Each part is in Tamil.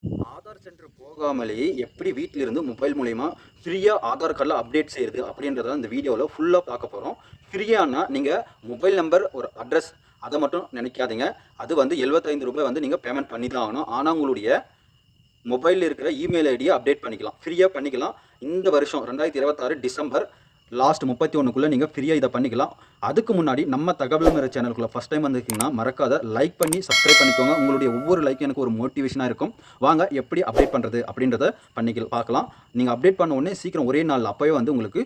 ஆதார் சென்டர் போகாமலேயே எப்படி வீட்டிலிருந்து மொபைல் மூலயமா ஃப்ரீயாக ஆதார் கார்டில் அப்டேட் செய்யுது அப்படின்றத இந்த வீடியோவில் ஃபுல்லாக பார்க்க போகிறோம். ஃப்ரீயானா நீங்கள் மொபைல் நம்பர் ஒரு அட்ரஸ் அதை மட்டும் நினைக்காதீங்க. அது வந்து ரூ. 75 வந்து நீங்கள் பேமெண்ட் பண்ணி தான் ஆகணும். ஆனால் உங்களுடைய மொபைலில் இருக்கிற இமெயில் ஐடியை அப்டேட் பண்ணிக்கலாம், ஃப்ரீயாக பண்ணிக்கலாம். இந்த வருஷம் 2026 டிசம்பர் லாஸ்ட் 31க்குள்ளே நீங்கள் ஃப்ரீயாக இதை பண்ணிக்கலாம். அதுக்கு முன்னாடி நம்ம தகவல் மேற சேனலுக்குள்ளே ஃபஸ்ட் டைம் வந்திருக்கீங்கன்னா மறக்காத லைக் பண்ணி சப்ஸ்கிரைப் பண்ணிக்கோங்க. உங்களுடைய ஒவ்வொரு லைக் எனக்கு ஒரு மோட்டிவேஷனாக இருக்கும். வாங்க எப்படி அப்டேட் பண்ணுறது அப்படின்றத பார்க்கலாம். நீங்கள் அப்டேட் பண்ண உடனே சீக்கிரம் ஒரே நாள் அப்போவே வந்து உங்களுக்கு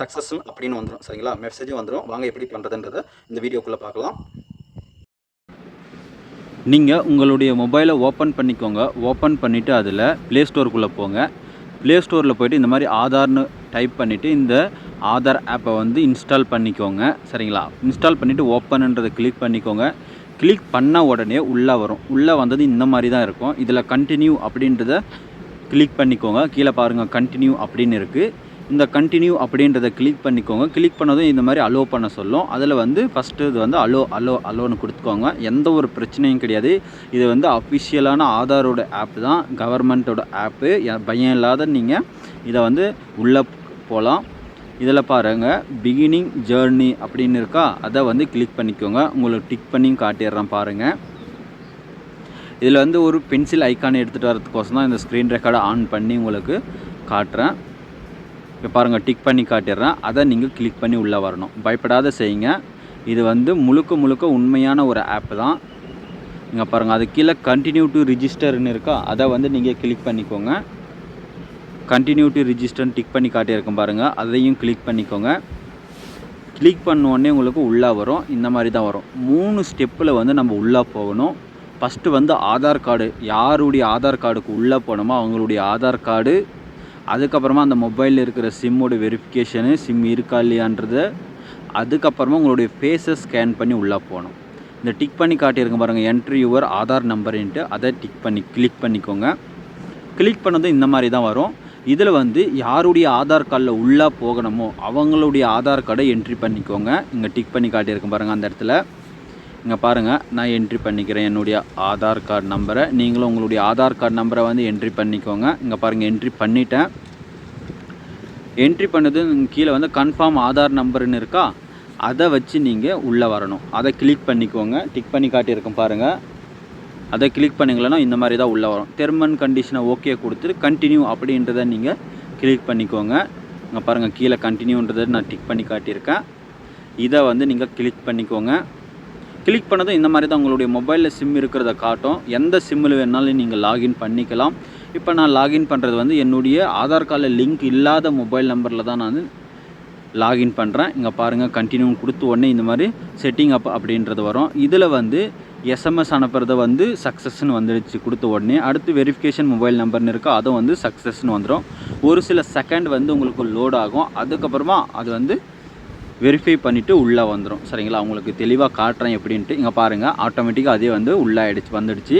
சக்ஸஸ் அப்படின்னு வந்துடும். சரிங்களா, மெசேஜும் வந்துடும். வாங்க எப்படி பண்ணுறதுன்றதை இந்த வீடியோக்குள்ளே பார்க்கலாம். நீங்கள் உங்களுடைய மொபைலை ஓப்பன் பண்ணிக்கோங்க. ஓப்பன் பண்ணிவிட்டு அதில் ப்ளே ஸ்டோருக்குள்ளே போங்க. ப்ளே ஸ்டோரில் போய்ட்டு இந்த மாதிரி ஆதார்னு டைப் பண்ணிவிட்டு இந்த ஆதார் ஆப்பை வந்து இன்ஸ்டால் பண்ணிக்கோங்க. சரிங்களா, இன்ஸ்டால் பண்ணிவிட்டு ஓப்பன்ன்றதை கிளிக் பண்ணிக்கோங்க. கிளிக் பண்ண உடனே உள்ளே வரும். உள்ளே வந்தது இந்த மாதிரி தான் இருக்கும். இதில் கண்டினியூ அப்படின்றத கிளிக் பண்ணிக்கோங்க. கீழே பாருங்கள் கண்டினியூ அப்படின்னு இருக்குது. இந்த கண்டினியூ அப்படின்றத கிளிக் பண்ணிக்கோங்க. கிளிக் பண்ணதும் இந்த மாதிரி அலோ பண்ண சொல்லும். அதில் வந்து ஃபஸ்ட்டு இது வந்து அலோன்னு கொடுத்துக்கோங்க. எந்த ஒரு பிரச்சனையும் கிடையாது. இது வந்து அஃபிஷியலான ஆதாரோட ஆப் தான், கவர்மெண்ட்டோட ஆப்பு. பயம் இல்லாத நீங்கள் இதை வந்து உள்ளே போகலாம். இதில் பாருங்கள் பிகினிங் ஜேர்னி அப்படின்னு இருக்கா, அதை வந்து கிளிக் பண்ணிக்கோங்க. உங்களுக்கு டிக் பண்ணி காட்டிடுறேன் பாருங்கள். இதில் வந்து ஒரு பென்சில் ஐக்கானை எடுத்துகிட்டு வரதுக்கோசம் தான் இந்த ஸ்க்ரீன் ரெக்கார்டை ஆன் பண்ணி உங்களுக்கு காட்டுறேன். இப்போ பாருங்கள் டிக் பண்ணி காட்டிடுறேன். அதை நீங்கள் கிளிக் பண்ணி உள்ளே வரணும். பயப்படாத செய்யுங்க. இது வந்து முழுக்க உண்மையான ஒரு ஆப் தான். நீங்கள் பாருங்கள் அது கீழே கண்டினியூ டு ரிஜிஸ்டர்னு இருக்கா, அதை வந்து நீங்கள் கிளிக் பண்ணிக்கோங்க. கண்டினியூ டு ரிஜிஸ்டர்னு டிக் பண்ணி காட்டியிருக்கேன் பாருங்கள், அதையும் கிளிக் பண்ணிக்கோங்க. கிளிக் பண்ண உடனே உங்களுக்கு உள்ளே வரும். இந்த மாதிரி தான் வரும். 3 ஸ்டெப்பில் வந்து நம்ம உள்ளே போகணும். ஃபஸ்ட்டு வந்து ஆதார் கார்டு, யாருடைய ஆதார் கார்டுக்கு உள்ளே போனோமோ அவங்களுடைய ஆதார் கார்டு, அதுக்கப்புறமா அந்த மொபைலில் இருக்கிற சிம்மோட வெரிஃபிகேஷனு, சிம் இருக்கா இல்லையான்றது, அதுக்கப்புறமா உங்களுடைய ஃபேஸை ஸ்கேன் பண்ணி உள்ளே போகணும். இந்த டிக் பண்ணி காட்டியிருக்க பாருங்கள் என்ட்ரி யுவர் ஆதார் நம்பருன்ட்டு, அதை கிளிக் பண்ணிக்கோங்க. கிளிக் பண்ணதும் இந்த மாதிரி தான் வரும். இதில் வந்து யாருடைய ஆதார் கார்டில் உள்ளே போகணுமோ அவங்களுடைய ஆதார் கார்டை என்ட்ரி பண்ணிக்கோங்க. இங்கே டிக் பண்ணி காட்டியிருக்க பாருங்கள் அந்த இடத்துல. இங்கே பாருங்கள் நான் என்ட்ரி பண்ணிக்கிறேன் என்னுடைய ஆதார் கார்டு நம்பரை. நீங்களும் உங்களுடைய ஆதார் கார்டு நம்பரை வந்து என்ட்ரி பண்ணிக்கோங்க. இங்கே பாருங்கள் என்ட்ரி பண்ணிட்டேன். என்ட்ரி பண்ணது கீழே வந்து கன்ஃபார்ம் ஆதார் நம்பருன்னு இருக்கா, அதை வச்சு நீங்கள் உள்ளே வரணும். அதை கிளிக் பண்ணிக்கோங்க. டிக் பண்ணி காட்டியிருக்கேன் பாருங்கள். அதை கிளிக் பண்ணிங்களன்னா இந்த மாதிரி தான் உள்ளே வரும். டெர்ம் அண்ட் கண்டிஷனை ஓகே கொடுத்துட்டு கண்டினியூ அப்படின்றத நீங்கள் கிளிக் பண்ணிக்கோங்க. இங்கே பாருங்கள் கீழே கண்டினியூன்றதை நான் டிக் பண்ணி காட்டியிருக்கேன். இதை வந்து நீங்கள் கிளிக் பண்ணிக்கோங்க. கிளிக் பண்ணதும் இந்த மாதிரி தான் உங்களுடைய மொபைலில் சிம் இருக்கிறத காட்டும். எந்த சிம்மில் வேணாலும் நீங்கள் லாகின் பண்ணிக்கலாம். இப்போ நான் லாகின் பண்ணுறது வந்து என்னுடைய ஆதார் கார்டில் லிங்க் இல்லாத மொபைல் நம்பரில் தான் நான் லாகின் பண்ணுறேன். இங்கே பாருங்கள் கண்டினியூ கொடுத்த உடனே இந்த மாதிரி செட்டிங் அப் அப்படின்றது வரும். இதில் வந்து எஸ்எம்எஸ் அனுப்புறத வந்து சக்ஸஸ்ன்னு வந்துடுச்சு கொடுத்த உடனே. அடுத்து வெரிஃபிகேஷன் மொபைல் நம்பர்னு இருக்கோ அதுவும் வந்து சக்ஸஸ்ன்னு வந்துடும். ஒரு சில செகண்ட் வந்து உங்களுக்கு லோட் ஆகும். அதுக்கப்புறமா அது வந்து வெரிஃபை பண்ணிவிட்டு உள்ளே வந்துடும். சரிங்களா, உங்களுக்கு தெளிவாக காட்டுறேன் எப்படின்ட்டு. இங்கே பாருங்கள் ஆட்டோமேட்டிக்காக அதே வந்து உள்ளே வந்துடுச்சு.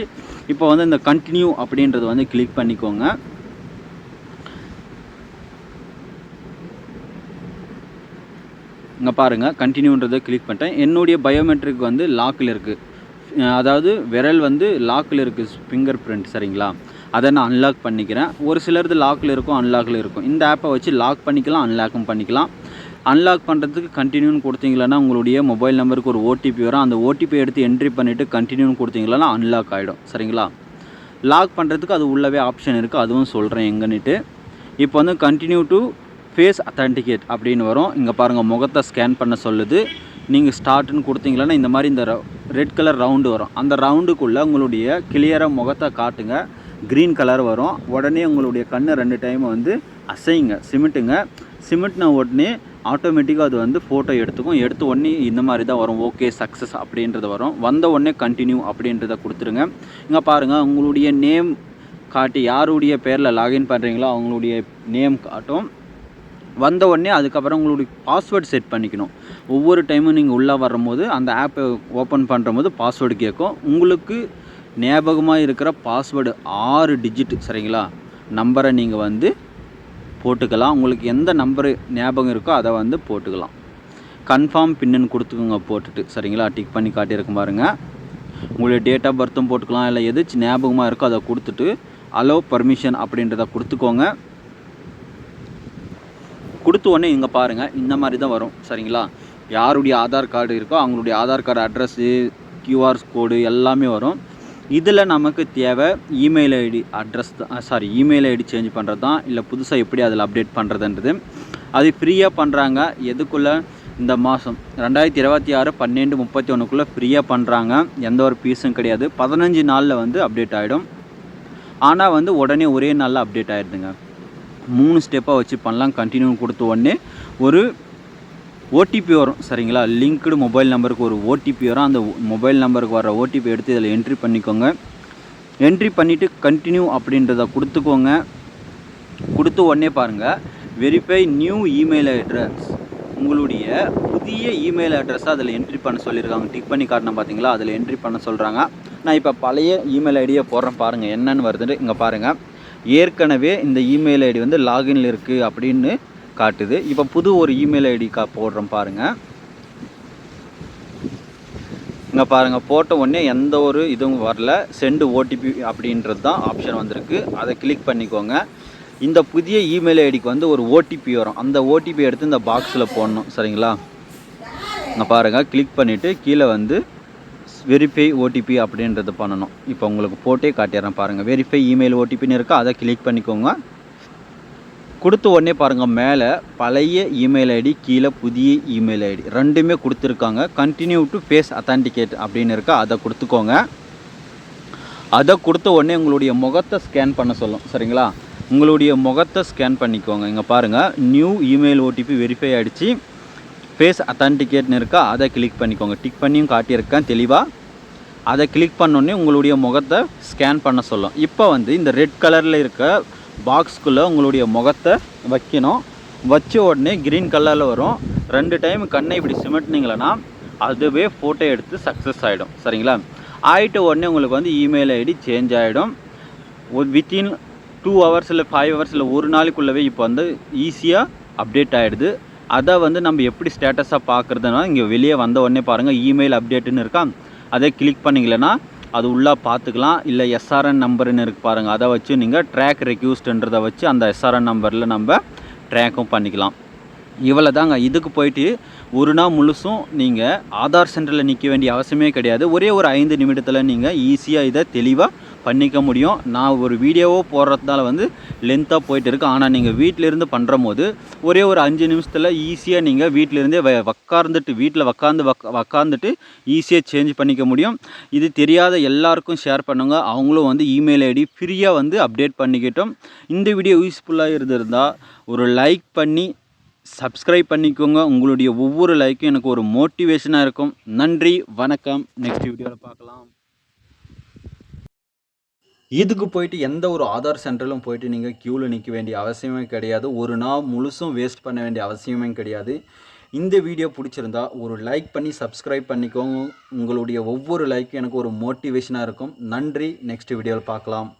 இப்போ வந்து இந்த கண்டினியூ அப்படின்றது வந்து கிளிக் பண்ணிக்கோங்க. இங்கே பாருங்கள் கண்டினியூன்றதை கிளிக் பண்ணிட்டேன். என்னுடைய பயோமெட்ரிக் வந்து லாக்கில் இருக்குது. அதாவது விரல் வந்து லாக்கில் இருக்குது, ஃபிங்கர் பிரிண்ட். சரிங்களா, அதை நான் அன்லாக் பண்ணிக்கிறேன். ஒரு சிலரது லாக்கில் இருக்கும், அன்லாக்கில் இருக்கும். இந்த ஆப்பை வச்சு லாக் பண்ணிக்கலாம், அன்லாக்கும் பண்ணிக்கலாம். அன்லாக் பண்ணுறதுக்கு கண்டினியூன்னு கொடுத்தீங்களன்னா உங்களுடைய மொபைல் நம்பருக்கு ஒரு ஓடிபி வரும். அந்த ஓடிபி எடுத்து என்ட்ரி பண்ணிவிட்டு கண்டினியூன்னு கொடுத்தீங்களன்னா அன்லாக் ஆகிடும். சரிங்களா, லாக் பண்ணுறதுக்கு அது உள்ளவே ஆப்ஷன் இருக்குது, அதுவும் சொல்கிறேன் எங்கன்னுட்டு. இப்போ வந்து கண்டினியூ டு ஃபேஸ் அத்தன்டிகேட் அப்படின்னு வரும். இங்கே பாருங்கள் முகத்தை ஸ்கேன் பண்ண சொல்லுது. நீங்கள் ஸ்டார்ட்னு கொடுத்தீங்களன்னா இந்த மாதிரி இந்த ரெட் கலர் ரவுண்டு வரும். அந்த ரவுண்டுக்குள்ளே உங்களுடைய கிளியராக முகத்தை காட்டுங்க. க்ரீன் கலர் வரும். உடனே உங்களுடைய கண்ணை 2 டைம் வந்து அசைங்க, சிமெண்ட்னா உடனே ஆட்டோமேட்டிக்காக அது வந்து ஃபோட்டோ எடுத்துக்கும். எடுத்த உடனே இந்த மாதிரி தான் வரும், ஓகே சக்ஸஸ் அப்படின்றது வரும். வந்த உடனே கண்டினியூ அப்படின்றத கொடுத்துருங்க. இங்கே பாருங்கள் உங்களுடைய நேம் காட்டி, யாருடைய பேரில் லாகின் பண்ணுறீங்களோ அவங்களுடைய நேம் காட்டும். வந்த உடனே அதுக்கப்புறம் உங்களுடைய பாஸ்வேர்டு செட் பண்ணிக்கணும். ஒவ்வொரு டைமும் நீங்கள் உள்ளே வரும்போது அந்த ஆப்பை ஓப்பன் பண்ணும்போது பாஸ்வேர்டு கேட்கும். உங்களுக்கு ஞாபகமாக இருக்கிற பாஸ்வேர்டு 6 டிஜிட். சரிங்களா, நம்பரை நீங்கள் வந்து போட்டுக்கலாம். உங்களுக்கு எந்த நம்பரு ஞாபகம் இருக்கோ அதை வந்து போட்டுக்கலாம். கன்ஃபார்ம் பின்னு கொடுத்துக்கோங்க போட்டுட்டு. சரிங்களா, டிக் பண்ணி காட்டியிருக்கும் பாருங்கள். உங்களுடைய டேட் ஆஃப் பர்த்தும் போட்டுக்கலாம், இல்லை எதாச்சும் ஞாபகமாக இருக்கோ அதை கொடுத்துட்டு அலோ பர்மிஷன் அப்படின்றத கொடுத்துக்கோங்க. கொடுத்த உடனே இங்கே பாருங்கள், இந்த மாதிரி தான் வரும். சரிங்களா? யாருடைய ஆதார் கார்டு இருக்கோ அவங்களுடைய Aadhaar card address, QR code எல்லாமே வரும். இதில் நமக்கு தேவை இமெயில் ஐடி அட்ரஸ் தான், இமெயில் ஐடி சேஞ்ச் பண்ணுறது தான். இல்லை புதுசாக எப்படி அதில் அப்டேட் பண்ணுறதுன்றது அது ஃப்ரீயாக பண்ணுறாங்க. எதுக்குள்ளே? இந்த மாதம் 2026 12/31க்குள்ளே ஃப்ரீயாக பண்ணுறாங்க. எந்த ஒரு ஃபீஸும் கிடையாது. 15 நாளில் வந்து அப்டேட் ஆகிடும். ஆனால் வந்து உடனே ஒரே நாளில் அப்டேட் ஆகிடுதுங்க. 3 ஸ்டெப்பாக வச்சு பண்ணலாம். கண்டினியூ கொடுத்த உடனே ஒரு ஓடிபி வரும். சரிங்களா? லிங்க்டு மொபைல் நம்பருக்கு ஒரு ஓடிபி வரும். அந்த மொபைல் நம்பருக்கு வர ஓடிபி எடுத்து இதில் என்ட்ரி பண்ணிக்கோங்க. என்ட்ரி பண்ணிவிட்டு கண்டினியூ அப்படின்றத கொடுத்துக்கோங்க. கொடுத்த உடனே பாருங்கள், வெரிஃபை நியூ இமெயில் அட்ரஸ். உங்களுடைய புதிய இமெயில் அட்ரஸை அதில் என்ட்ரி பண்ண சொல்லியிருக்காங்க. டிக் பண்ணி காட்டினா பார்த்தீங்களா, அதில் என்ட்ரி பண்ண சொல்கிறாங்க. நான் இப்போ பழைய இமெயில் ஐடியை போடுறேன் பாருங்கள், என்னென்னு வருதுன்னு. இங்கே பாருங்கள், ஏற்கனவே இந்த இமெயில் ஐடி வந்து லாகின்ல இருக்குது அப்படின்னு காட்டுது. இப்போ புது ஒரு இமெயில் ஐடி போடுறோம் பாருங்கள். இங்கே பாருங்கள், போட்ட உடனே எந்த ஒரு இதுவும் வரல. சென்டு ஓடிபி அப்படின்றது தான் ஆப்ஷன் வந்திருக்கு. அதை கிளிக் பண்ணிக்கோங்க. இந்த புதிய இமெயில் ஐடிக்கு வந்து ஒரு ஓடிபி வரும். அந்த ஓடிபி எடுத்து இந்த பாக்ஸில் போடணும். சரிங்களா? இங்கே பாருங்கள், கிளிக் பண்ணிவிட்டு கீழே வந்து வெரிஃபை ஓடிபி அப்படின்றது பண்ணணும். இப்போ உங்களுக்கு போட்டே காட்டிடுறேன் பாருங்கள். வெரிஃபை இமெயில் ஓடிபின்னு இருக்கா, அதை கிளிக் பண்ணிக்கோங்க. கொடுத்த உடனே பாருங்கள், மேலே பழைய இமெயில் ஐடி, கீழே புதிய இமெயில் ஐடி ரெண்டுமே கொடுத்துருக்காங்க. கண்டினியூ டு ஃபேஸ் அத்தான்டிகேட் அப்படின்னு இருக்கா, அதை கொடுத்துக்கோங்க. அதை கொடுத்த உடனே உங்களுடைய முகத்தை ஸ்கேன் பண்ண சொல்லும். சரிங்களா? உங்களுடைய முகத்தை ஸ்கேன் பண்ணிக்கோங்க. இங்கே பாருங்கள், நியூ இமெயில் ஓடிபி வெரிஃபை ஆகிடுச்சு. ஃபேஸ் அத்தான்டிகேட்னு இருக்கா, அதை கிளிக் பண்ணிக்கோங்க. டிக் பண்ணியும் காட்டியிருக்கேன் தெளிவாக. அதை கிளிக் பண்ணோடனே உங்களுடைய முகத்தை ஸ்கேன் பண்ண சொல்லும். இப்போ வந்து இந்த ரெட் கலரில் இருக்க பாக்ஸ்குள்ளே உங்களுடைய முகத்தை வைக்கணும். வச்ச உடனே க்ரீன் கலரில் வரும். 2 டைம் கண்ணை இப்படி சிமிட்டினீங்களன்னா அதுவே ஃபோட்டோ எடுத்து சக்ஸஸ் ஆகிடும். சரிங்களா? ஆகிட்ட உடனே உங்களுக்கு வந்து இமெயில் ஐடி சேஞ்ச் ஆகிடும். வித்தின் 2 ஹவர்ஸ் இல்லை 5 ஹவர்ஸ் இல்லை ஒரு நாளைக்குள்ளவே இப்போ வந்து ஈஸியாக அப்டேட் ஆகிடுது. அதை வந்து நம்ம எப்படி ஸ்டேட்டஸாக பார்க்குறதுனா, இங்கே வெளியே வந்த உடனே பாருங்கள், இமெயில் அப்டேட்டுன்னு இருக்கா, அதை கிளிக் பண்ணிங்களேன்னா அது உள்ளே பார்த்துக்கலாம். இல்லை எஸ்ஆர்என் நம்பருன்னு இருக்கு பாருங்கள், அதை வச்சு நீங்கள் ட்ராக் ரெக்யூஸ்ட்ன்றதை வச்சு அந்த எஸ்ஆர்என் நம்பரில் நம்ம ட்ராக்கும் பண்ணிக்கலாம். இவ்வளோ தாங்க. இதுக்கு போயிட்டு ஒரு நாள் முழுசும் நீங்கள் ஆதார் சென்டரில் நிற்க வேண்டிய அவசியமே கிடையாது. ஒரே ஒரு 5 நிமிடத்தில் நீங்கள் ஈஸியாக இதை தெளிவாக பண்ணிக்க முடியும். நான் ஒரு வீடியோவோ போடுறதுனால வந்து லென்த்தாக போயிட்டு இருக்கு. ஆனால் நீங்கள் வீட்டிலேருந்து பண்ணுற போது ஒரே ஒரு 5 நிமிஷத்தில் ஈஸியாக நீங்கள் வீட்டிலேருந்தே வீட்டில் உக்காந்துட்டு ஈஸியாக சேஞ்ச் பண்ணிக்க முடியும். இது தெரியாத எல்லாருக்கும் ஷேர் பண்ணுங்க. அவங்களும் வந்து இமெயில் ஐடி ஃப்ரீயாக வந்து அப்டேட் பண்ணிக்கிட்டோம். இந்த வீடியோ யூஸ்ஃபுல்லாக இருந்திருந்தால் ஒரு லைக் பண்ணி சப்ஸ்கிரைப் பண்ணிக்கோங்க. உங்களுடைய ஒவ்வொரு லைக்கும் எனக்கு ஒரு மோட்டிவேஷனாக இருக்கும். நன்றி, வணக்கம். நெக்ஸ்ட் வீடியோவில் பார்க்கலாம். இதுக்கு போயிட்டு எந்த ஒரு ஆதார் சென்டரிலும் போயிட்டு நீங்கள் க்யூவில் நிற்க வேண்டிய அவசியமே கிடையாது. ஒரு நாள் முழுசும் வேஸ்ட் பண்ண வேண்டிய அவசியமே கிடையாது. இந்த வீடியோ பிடிச்சிருந்தா ஒரு லைக் பண்ணி சப்ஸ்கிரைப் பண்ணிக்கோங்க. உங்களுடைய ஒவ்வொரு லைக்கும் எனக்கு ஒரு மோட்டிவேஷனாக இருக்கும். நன்றி, நெக்ஸ்ட் வீடியோவில் பார்க்கலாம்.